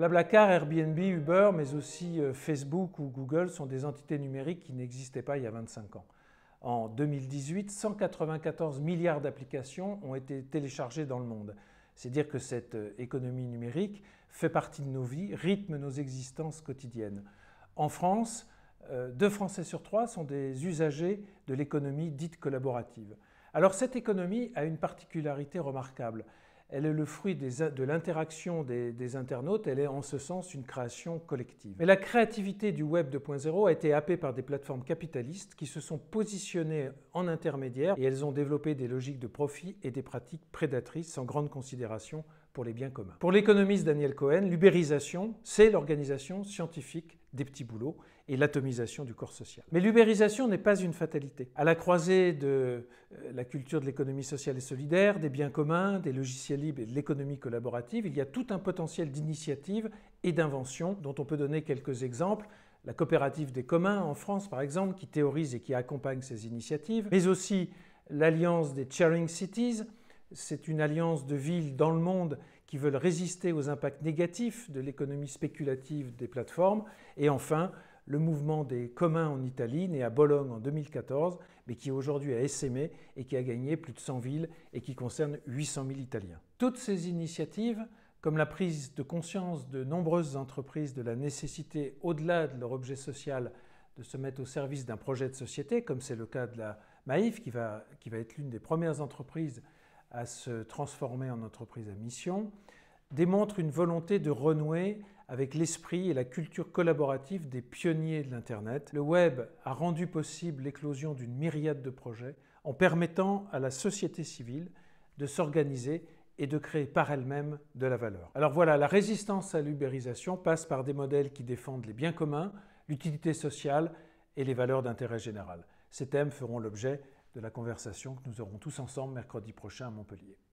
Blablacar, Airbnb, Uber, mais aussi Facebook ou Google sont des entités numériques qui n'existaient pas il y a 25 ans. En 2018, 194 milliards d'applications ont été téléchargées dans le monde. C'est dire que cette économie numérique fait partie de nos vies, rythme nos existences quotidiennes. En France, 2 Français sur 3 sont des usagers de l'économie dite collaborative. Alors cette économie a une particularité remarquable. Elle est le fruit de l'interaction des internautes, elle est en ce sens une création collective. Mais la créativité du Web 2.0 a été happée par des plateformes capitalistes qui se sont positionnées en intermédiaires et elles ont développé des logiques de profit et des pratiques prédatrices sans grande considération pour les biens communs. Pour l'économiste Daniel Cohen, l'ubérisation, c'est l'organisation scientifique des petits boulots et l'atomisation du corps social. Mais l'ubérisation n'est pas une fatalité. À la croisée de la culture de l'économie sociale et solidaire, des biens communs, des logiciels libres et de l'économie collaborative, il y a tout un potentiel d'initiative et d'invention dont on peut donner quelques exemples. La coopérative des communs en France, par exemple, qui théorise et qui accompagne ces initiatives, mais aussi l'alliance des Sharing Cities. C'est une alliance de villes dans le monde qui veulent résister aux impacts négatifs de l'économie spéculative des plateformes. Et enfin, le mouvement des communs en Italie, né à Bologne en 2014, mais qui est aujourd'hui à Essémé et qui a gagné plus de 100 villes et qui concerne 800 000 Italiens. Toutes ces initiatives, comme la prise de conscience de nombreuses entreprises de la nécessité, au-delà de leur objet social, de se mettre au service d'un projet de société, comme c'est le cas de la Maïf, qui va être l'une des premières entreprises à se transformer en entreprise à mission, démontre une volonté de renouer avec l'esprit et la culture collaborative des pionniers de l'Internet. Le web a rendu possible l'éclosion d'une myriade de projets en permettant à la société civile de s'organiser et de créer par elle-même de la valeur. Alors voilà, la résistance à l'ubérisation passe par des modèles qui défendent les biens communs, l'utilité sociale et les valeurs d'intérêt général. Ces thèmes feront l'objet de la conversation que nous aurons tous ensemble mercredi prochain à Montpellier.